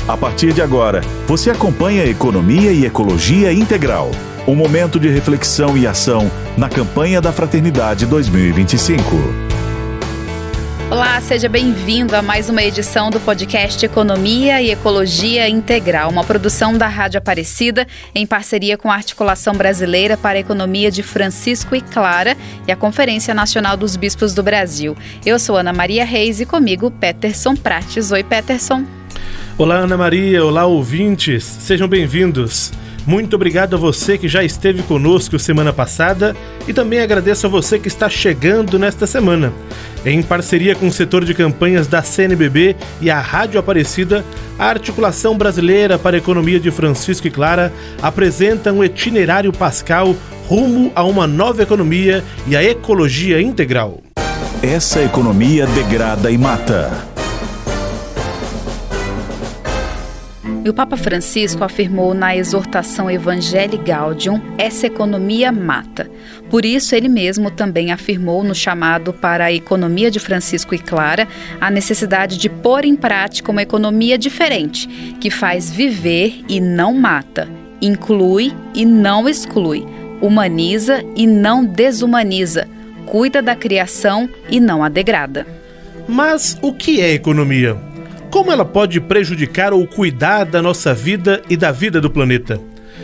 A partir de agora, você acompanha Economia e Ecologia Integral, um momento de reflexão e ação na campanha da Fraternidade 2025. Olá, seja bem-vindo a mais uma edição do podcast Economia e Ecologia Integral, uma produção da Rádio Aparecida em parceria com a Articulação Brasileira para a Economia de Francisco e Clara e a Conferência Nacional dos Bispos do Brasil. Eu sou Ana Maria Reis e comigo Peterson Prates. Oi, Peterson. Olá, Ana Maria. Olá, ouvintes. Sejam bem-vindos. Muito obrigado a você que já esteve conosco semana passada e também agradeço a você que está chegando nesta semana. Em parceria com o setor de campanhas da CNBB e a Rádio Aparecida, a Articulação Brasileira para a Economia de Francisco e Clara apresenta um itinerário pascal rumo a uma nova economia e a ecologia integral. Essa economia degrada e mata. E o Papa Francisco afirmou na exortação Evangelii Gaudium, essa economia mata. Por isso, ele mesmo também afirmou no chamado para a economia de Francisco e Clara a necessidade de pôr em prática uma economia diferente, que faz viver e não mata, inclui e não exclui, humaniza e não desumaniza, cuida da criação e não a degrada. Mas o que é economia? Como ela pode prejudicar ou cuidar da nossa vida e da vida do planeta?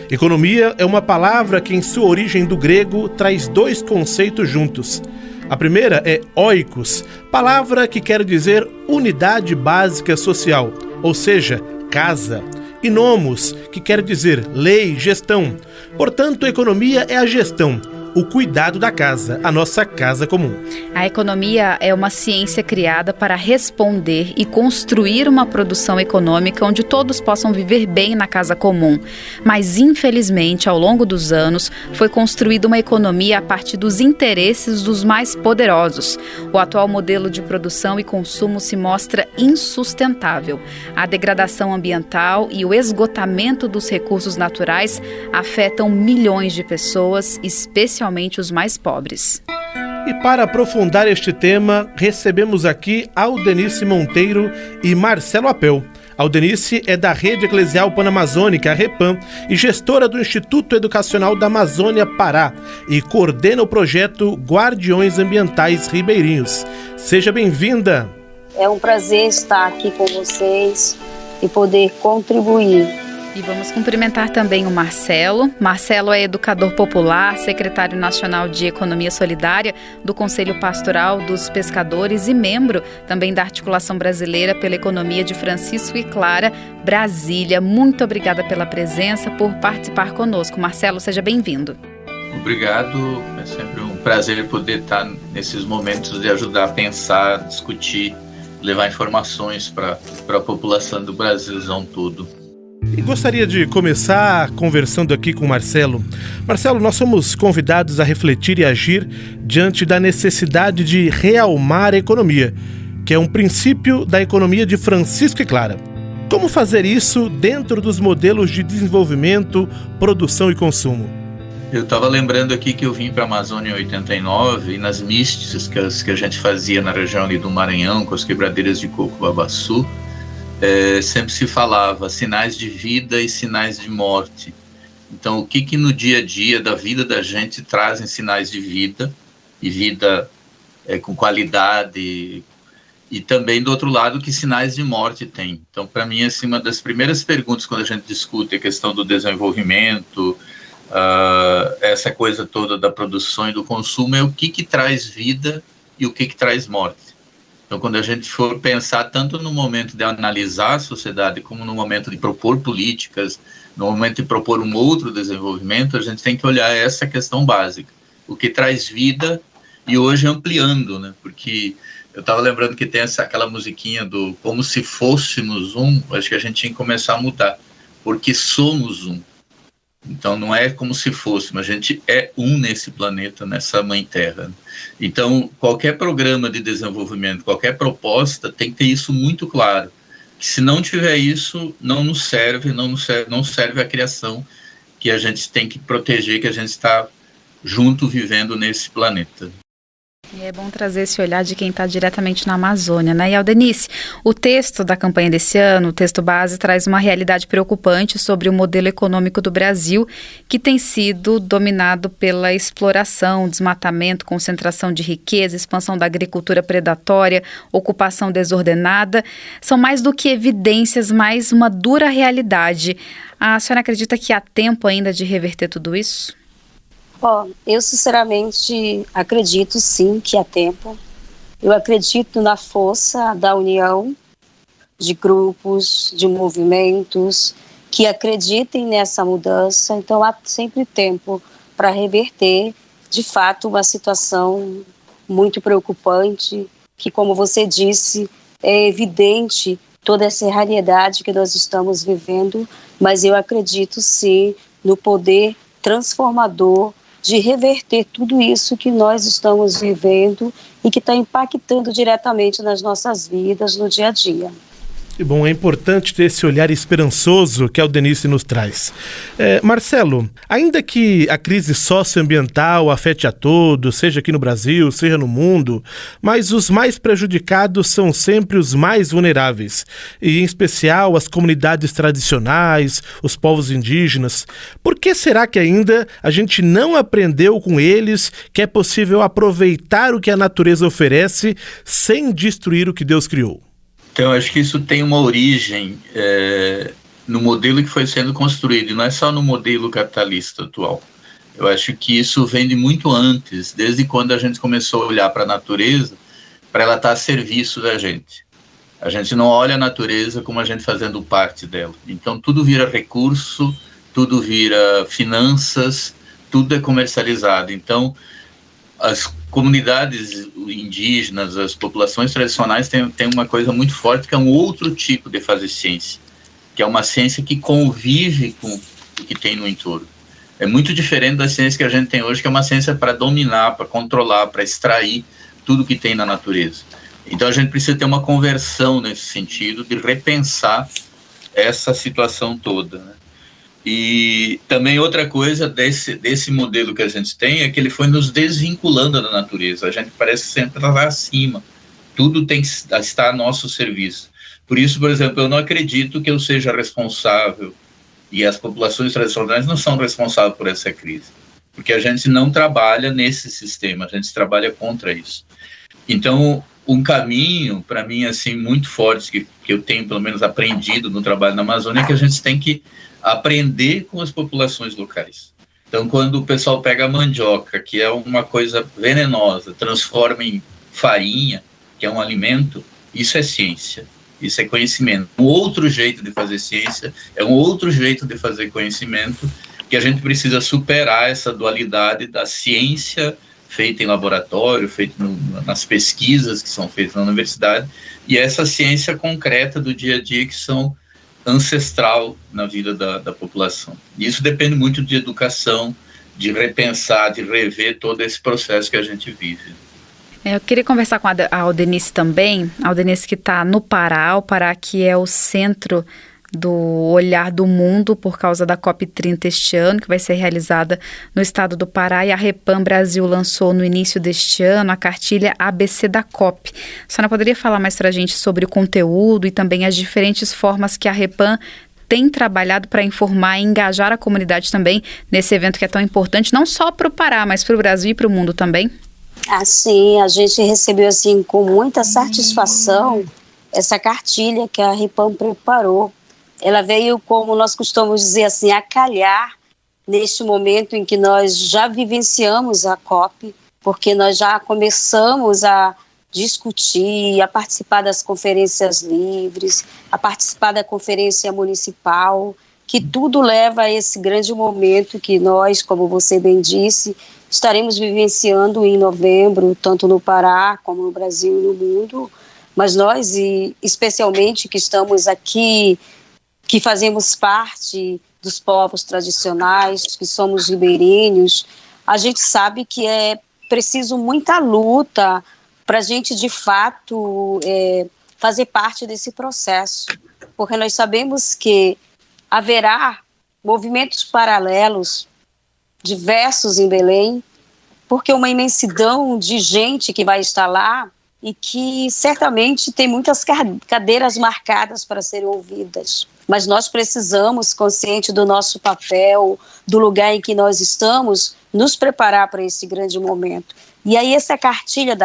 Economia é uma palavra que, em sua origem do grego, traz dois conceitos juntos. A primeira é oikos, palavra que quer dizer unidade básica social, ou seja, casa. E nomos, que quer dizer lei, gestão. Portanto, economia é a gestão, o cuidado da casa, a nossa casa comum. A economia é uma ciência criada para responder e construir uma produção econômica onde todos possam viver bem na casa comum. Mas, infelizmente, ao longo dos anos, foi construída uma economia a partir dos interesses dos mais poderosos. O atual modelo de produção e consumo se mostra insustentável. A degradação ambiental e o esgotamento dos recursos naturais afetam milhões de pessoas, especialmente os mais pobres. E para aprofundar este tema, recebemos aqui Aldenice Monteiro e Marcelo Apel. Aldenice é da Rede Eclesial Panamazônica, a REPAM, e gestora do Instituto Educacional da Amazônia Pará, e coordena o projeto Guardiões Ambientais Ribeirinhos. Seja bem-vinda! É um prazer estar aqui com vocês e poder contribuir. E vamos cumprimentar também o Marcelo. Marcelo é educador popular, secretário nacional de Economia Solidária do Conselho Pastoral dos Pescadores e membro também da Articulação Brasileira pela Economia de Francisco e Clara, Brasília. Muito obrigada pela presença, por participar conosco. Marcelo, seja bem-vindo. Obrigado, é sempre um prazer poder estar nesses momentos de ajudar a pensar, discutir, levar informações para a população do Brasilzão todo. E gostaria de começar conversando aqui com o Marcelo. Marcelo, nós somos convidados a refletir e agir diante da necessidade de realmar a economia, que é um princípio da economia de Francisco e Clara. Como fazer isso dentro dos modelos de desenvolvimento, produção e consumo? Eu estava lembrando aqui que eu vim para a Amazônia em 89 e nas místicas que a gente fazia na região ali do Maranhão, com as quebradeiras de coco Babaçu, sempre se falava sinais de vida e sinais de morte. Então, o que no dia a dia da vida da gente trazem sinais de vida, e vida com qualidade, e também, do outro lado, que sinais de morte tem. Então, para mim, assim, uma das primeiras perguntas quando a gente discute a questão do desenvolvimento, essa coisa toda da produção e do consumo, é o que traz vida e o que traz morte. Então, quando a gente for pensar tanto no momento de analisar a sociedade como no momento de propor políticas, no momento de propor um outro desenvolvimento, a gente tem que olhar essa questão básica, o que traz vida, e hoje ampliando, né? Porque eu estava lembrando que tem aquela musiquinha do como se fôssemos um, acho que a gente tinha que começar a mudar, porque somos um. Então não é como se fôssemos, a gente é um nesse planeta, nessa mãe terra. Então qualquer programa de desenvolvimento, qualquer proposta tem que ter isso muito claro, que se não tiver isso, não serve a criação que a gente tem que proteger, que a gente está junto vivendo nesse planeta. E é bom trazer esse olhar de quem está diretamente na Amazônia, né? E Aldenice, o texto da campanha desse ano, o texto base, traz uma realidade preocupante sobre o modelo econômico do Brasil, que tem sido dominado pela exploração, desmatamento, concentração de riqueza, expansão da agricultura predatória, ocupação desordenada. São mais do que evidências, mais uma dura realidade. A senhora acredita que há tempo ainda de reverter tudo isso? Eu sinceramente acredito sim que há tempo. Eu acredito na força da união de grupos, de movimentos que acreditem nessa mudança. Então há sempre tempo para reverter, de fato, uma situação muito preocupante, que, como você disse, é evidente toda essa realidade que nós estamos vivendo, mas eu acredito sim no poder transformador de reverter tudo isso que nós estamos vivendo e que está impactando diretamente nas nossas vidas no dia a dia. E bom, é importante ter esse olhar esperançoso que a Aldenice nos traz. Marcelo, ainda que a crise socioambiental afete a todos, seja aqui no Brasil, seja no mundo, mas os mais prejudicados são sempre os mais vulneráveis, e em especial as comunidades tradicionais, os povos indígenas. Por que será que ainda a gente não aprendeu com eles que é possível aproveitar o que a natureza oferece sem destruir o que Deus criou? Então, acho que isso tem uma origem no modelo que foi sendo construído, e não é só no modelo capitalista atual. Eu acho que isso vem de muito antes, desde quando a gente começou a olhar para a natureza, para ela estar a serviço da gente. A gente não olha a natureza como a gente fazendo parte dela. Então, tudo vira recurso, tudo vira finanças, tudo é comercializado. Então, as comunidades indígenas, as populações tradicionais têm uma coisa muito forte, que é um outro tipo de fazer ciência, que é uma ciência que convive com o que tem no entorno. É muito diferente da ciência que a gente tem hoje, que é uma ciência para dominar, para controlar, para extrair tudo que tem na natureza. Então a gente precisa ter uma conversão nesse sentido, de repensar essa situação toda, né? E também outra coisa desse modelo que a gente tem é que ele foi nos desvinculando da natureza. A gente parece que sempre está lá acima. Tudo tem que estar a nosso serviço. Por isso, por exemplo, eu não acredito que eu seja responsável, e as populações tradicionais não são responsáveis por essa crise, porque a gente não trabalha nesse sistema, a gente trabalha contra isso. Então, um caminho, para mim, assim, muito forte, que eu tenho, pelo menos, aprendido no trabalho na Amazônia, é que a gente tem que aprender com as populações locais. Então, quando o pessoal pega a mandioca, que é uma coisa venenosa, transforma em farinha, que é um alimento, isso é ciência, isso é conhecimento. Um outro jeito de fazer ciência é um outro jeito de fazer conhecimento, que a gente precisa superar essa dualidade da ciência feita em laboratório, feita nas pesquisas que são feitas na universidade, e essa ciência concreta do dia a dia, que são ancestral na vida da população. E isso depende muito de educação, de repensar, de rever todo esse processo que a gente vive. Eu queria conversar com a Aldenice também, a Aldenice que está no Pará, o Pará que é o centro do olhar do mundo por causa da COP30 este ano, que vai ser realizada no estado do Pará, e a Repam Brasil lançou no início deste ano a cartilha ABC da COP. A senhora poderia falar mais para a gente sobre o conteúdo e também as diferentes formas que a Repam tem trabalhado para informar e engajar a comunidade também nesse evento que é tão importante, não só para o Pará, mas para o Brasil e para o mundo também? Assim, a gente recebeu assim, com muita satisfação essa cartilha que a Repam preparou. Ela veio, como nós costumamos dizer assim, a calhar neste momento em que nós já vivenciamos a COP, porque nós já começamos a discutir, a participar das conferências livres, a participar da conferência municipal, que tudo leva a esse grande momento que nós, como você bem disse, estaremos vivenciando em novembro, tanto no Pará como no Brasil e no mundo. Mas nós, e especialmente que estamos aqui, que fazemos parte dos povos tradicionais, que somos ribeirinhos, a gente sabe que é preciso muita luta para a gente, de fato, fazer parte desse processo. Porque nós sabemos que haverá movimentos paralelos, diversos em Belém, porque uma imensidão de gente que vai estar lá e que certamente tem muitas cadeiras marcadas para serem ouvidas. Mas nós precisamos, consciente do nosso papel, do lugar em que nós estamos, nos preparar para esse grande momento. E aí essa cartilha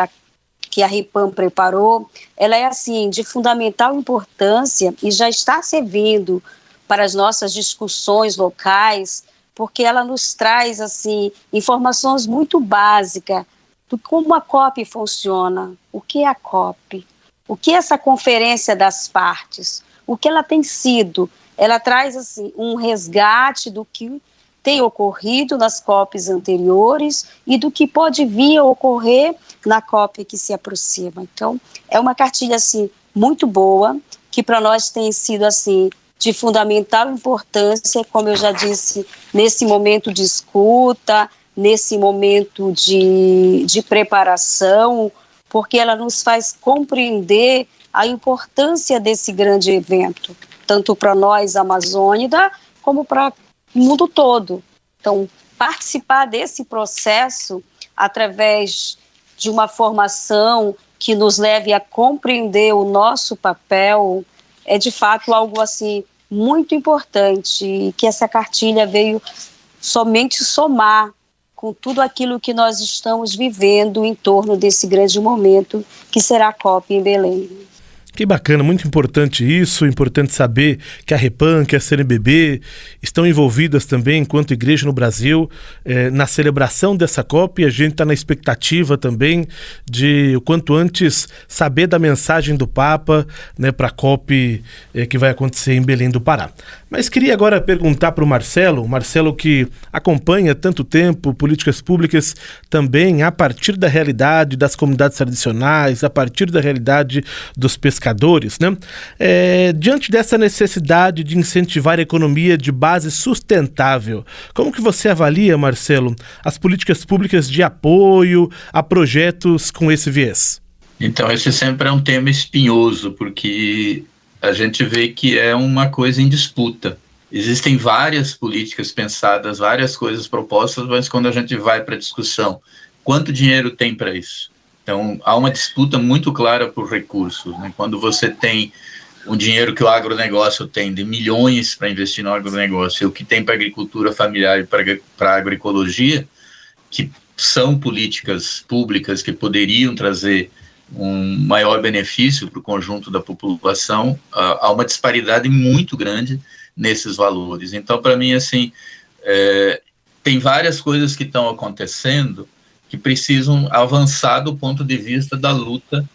que a RIPAM preparou, ela é assim, de fundamental importância e já está servindo para as nossas discussões locais, porque ela nos traz assim, informações muito básicas de como a COP funciona, o que é a COP, o que é essa conferência das partes, o que ela tem sido. Ela traz assim, um resgate do que tem ocorrido nas COPs anteriores e do que pode vir a ocorrer na COP que se aproxima. Então, é uma cartilha assim, muito boa, que para nós tem sido assim, de fundamental importância, como eu já disse, nesse momento de escuta, nesse momento de preparação, porque ela nos faz compreender a importância desse grande evento, tanto para nós, Amazônida, como para o mundo todo. Então, participar desse processo através de uma formação que nos leve a compreender o nosso papel é, de fato, algo assim muito importante, e que essa cartilha veio somente somar com tudo aquilo que nós estamos vivendo em torno desse grande momento que será a COP em Belém. Que bacana, muito importante isso, importante saber que a RIPAM, que a CNBB estão envolvidas também, enquanto igreja no Brasil, na celebração dessa COP, e a gente está na expectativa também de, o quanto antes, saber da mensagem do Papa, né, para a COP que vai acontecer em Belém do Pará. Mas queria agora perguntar para o Marcelo que acompanha há tanto tempo políticas públicas também a partir da realidade das comunidades tradicionais, a partir da realidade dos pescadores, né? Diante dessa necessidade de incentivar a economia de base sustentável, como que você avalia, Marcelo, as políticas públicas de apoio a projetos com esse viés? Então, esse sempre é um tema espinhoso, porque a gente vê que é uma coisa em disputa. Existem várias políticas pensadas, várias coisas propostas, mas quando a gente vai para a discussão, quanto dinheiro tem para isso? Então, há uma disputa muito clara por recursos, né? Quando você tem o dinheiro que o agronegócio tem, de milhões para investir no agronegócio, e o que tem para a agricultura familiar e para a agroecologia, que são políticas públicas que poderiam trazer um maior benefício para o conjunto da população, há uma disparidade muito grande nesses valores. Então, para mim, assim, tem várias coisas que estão acontecendo que precisam avançar do ponto de vista da luta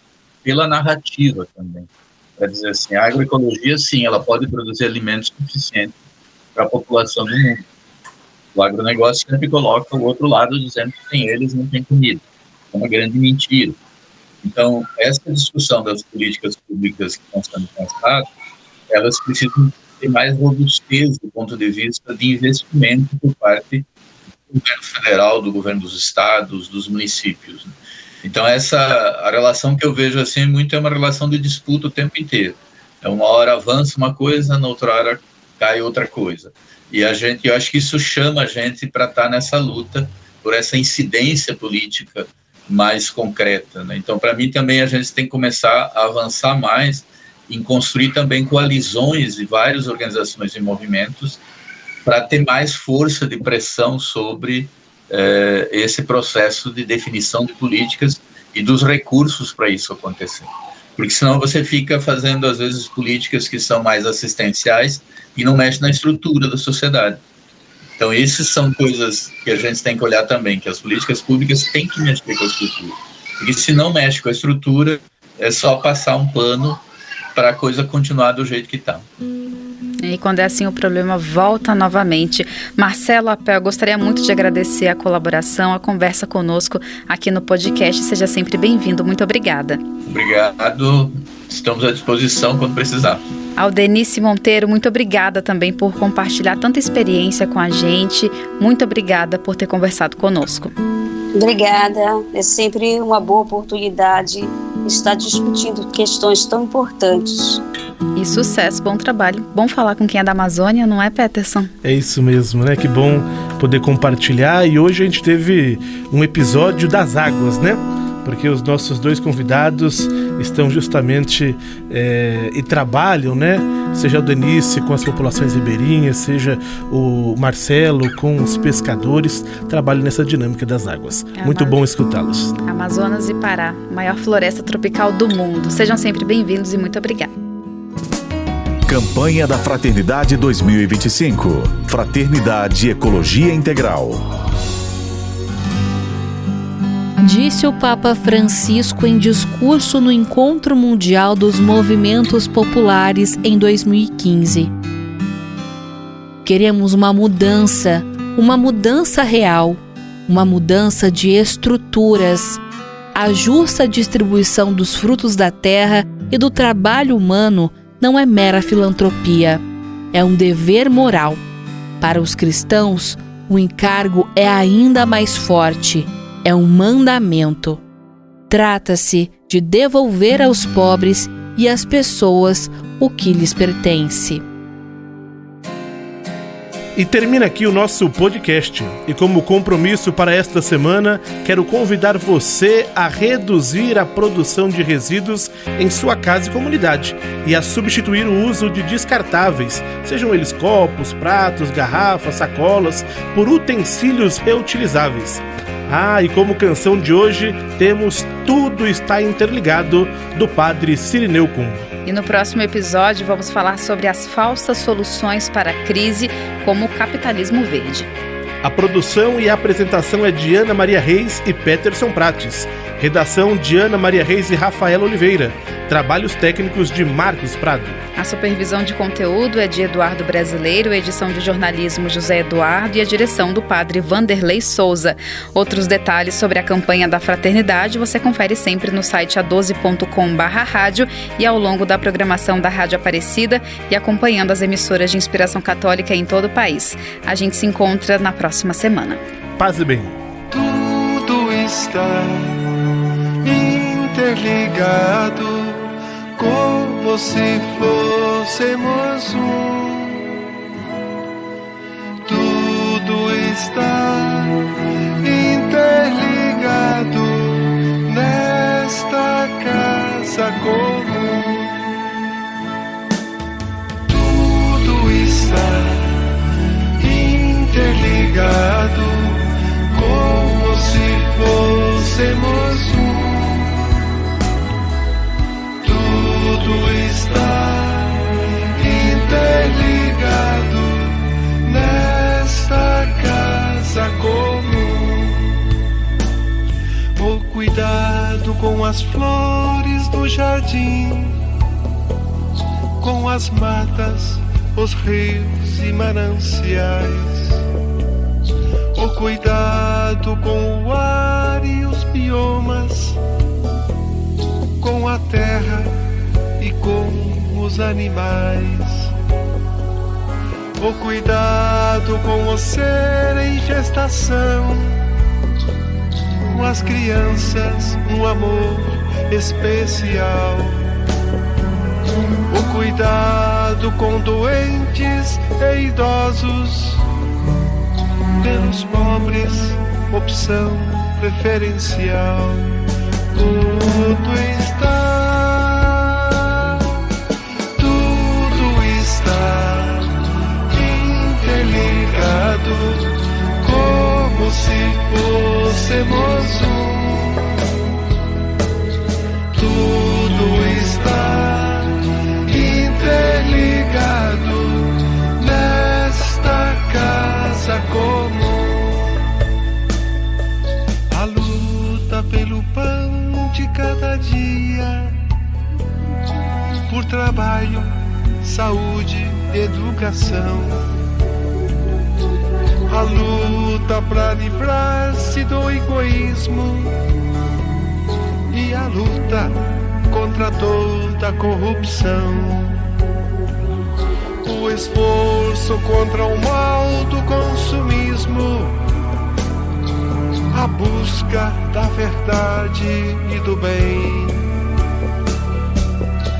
pela narrativa também. Quer dizer assim, a agroecologia, sim, ela pode produzir alimentos suficientes para a população do mundo. O agronegócio sempre coloca o outro lado dizendo que sem eles não tem comida. É uma grande mentira. Então, essa discussão das políticas públicas que estão sendo pensadas, elas precisam ter mais robustez do ponto de vista de investimento por parte do governo federal, do governo dos estados, dos municípios. Então, a relação que eu vejo assim muito é uma relação de disputa o tempo inteiro. Uma hora avança uma coisa, na outra hora cai outra coisa. E eu acho que isso chama a gente para estar nessa luta por essa incidência política mais concreta, né? Então, para mim também a gente tem que começar a avançar mais em construir também coalizões de várias organizações e movimentos para ter mais força de pressão sobre esse processo de definição de políticas e dos recursos para isso acontecer. Porque senão você fica fazendo, às vezes, políticas que são mais assistenciais e não mexe na estrutura da sociedade. Então, essas são coisas que a gente tem que olhar também, que as políticas públicas têm que mexer com a estrutura. Porque se não mexe com a estrutura, é só passar um pano para a coisa continuar do jeito que está. E quando é assim, o problema volta novamente. Marcelo Apel, eu gostaria muito de agradecer a colaboração, a conversa conosco aqui no podcast. Seja sempre bem-vindo. Muito obrigada. Obrigado. Estamos à disposição quando precisar. Aldenice Monteiro, muito obrigada também por compartilhar tanta experiência com a gente. Muito obrigada por ter conversado conosco. Obrigada. É sempre uma boa oportunidade estar discutindo questões tão importantes. E sucesso, bom trabalho. Bom falar com quem é da Amazônia, não é, Peterson? É isso mesmo, né? Que bom poder compartilhar. E hoje a gente teve um episódio das águas, né? Porque os nossos dois convidados estão justamente e trabalham, né? Seja o Denise com as populações ribeirinhas, seja o Marcelo com os pescadores, trabalham nessa dinâmica das águas. Muito bom escutá-los. Amazonas e Pará, maior floresta tropical do mundo. Sejam sempre bem-vindos e muito obrigada. Campanha da Fraternidade 2025. Fraternidade e Ecologia Integral. Disse o Papa Francisco em discurso no Encontro Mundial dos Movimentos Populares em 2015. Queremos uma mudança real, uma mudança de estruturas. A justa distribuição dos frutos da terra e do trabalho humano não é mera filantropia, é um dever moral. Para os cristãos, o encargo é ainda mais forte. É um mandamento. Trata-se de devolver aos pobres e às pessoas o que lhes pertence. E termina aqui o nosso podcast. E como compromisso para esta semana, quero convidar você a reduzir a produção de resíduos em sua casa e comunidade e a substituir o uso de descartáveis, sejam eles copos, pratos, garrafas, sacolas, por utensílios reutilizáveis. E como canção de hoje, temos Tudo Está Interligado, do padre Cirineu Cumbo. E no próximo episódio vamos falar sobre as falsas soluções para a crise, como o capitalismo verde. A produção e a apresentação é de Ana Maria Reis e Peterson Prates. Redação de Ana Maria Reis e Rafaela Oliveira. Trabalhos técnicos de Marcos Prado. A supervisão de conteúdo é de Eduardo Brasileiro, a edição de jornalismo José Eduardo e a direção do padre Vanderlei Souza. Outros detalhes sobre a campanha da Fraternidade você confere sempre no site a12.com/rádio e ao longo da programação da Rádio Aparecida e acompanhando as emissoras de inspiração católica em todo o país. A gente se encontra na próxima semana. Paz e bem. Tudo está interligado, como se fôssemos um. Tudo está interligado nesta casa comum. Tudo está interligado, como se fôssemos um. Tudo está interligado nesta casa comum. O cuidado com as flores do jardim, com as matas, os rios e mananciais. O cuidado com o ar e os biomas, com a terra e com os animais. O cuidado com o ser em gestação, com as crianças, um amor especial. O cuidado com doentes e idosos, pelos pobres, opção preferencial. Tudo está interligado, como se fôssemos um. Tudo está interligado nesta casa comum. A luta pelo pão de cada dia, por trabalho, saúde, educação. A luta para livrar-se do egoísmo e a luta contra toda a corrupção. O esforço contra o mal do consumismo, a busca da verdade e do bem.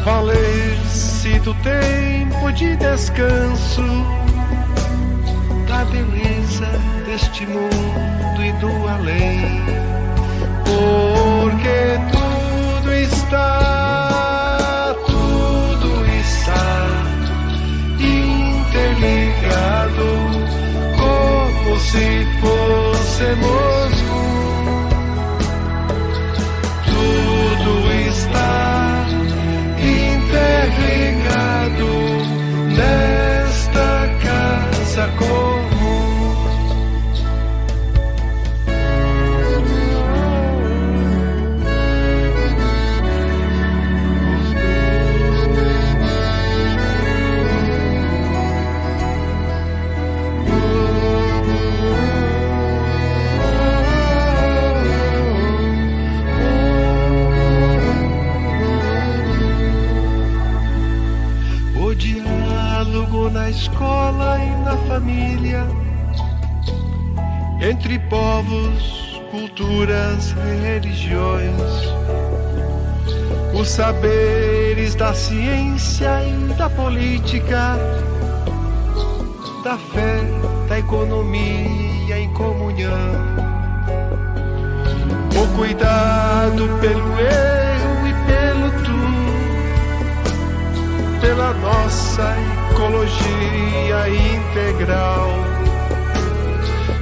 Valer posse do tempo de descanso, da beleza deste mundo e do além, porque tudo está interligado, como se fôssemos um. Tudo está interligado nesta casa comum. Na escola e na família, entre povos, culturas, religiões, os saberes da ciência e da política, da fé, da economia em comunhão, o cuidado pelo eu e pelo tu, pela nossa ecologia integral,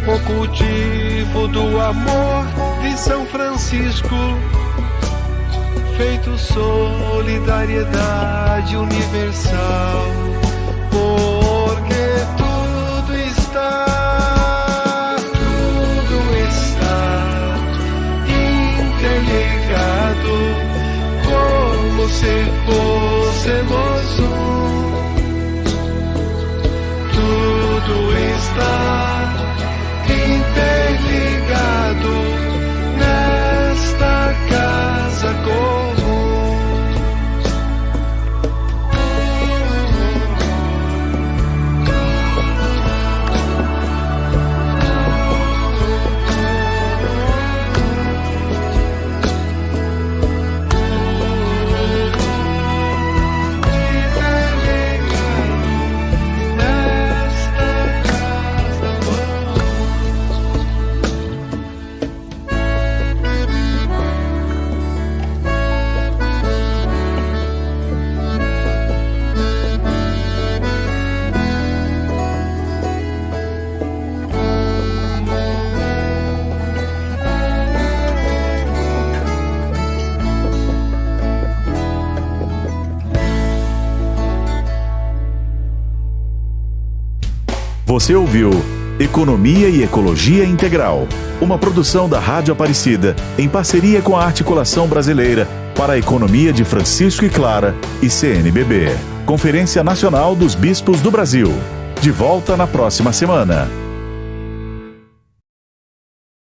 o cultivo do amor de São Francisco, feito solidariedade universal, porque tudo está interligado, como se fôssemos um. Tudo está interligado nesta casa comum. Você ouviu Economia e Ecologia Integral, uma produção da Rádio Aparecida, em parceria com a Articulação Brasileira para a Economia de Francisco e Clara e CNBB, Conferência Nacional dos Bispos do Brasil. De volta na próxima semana.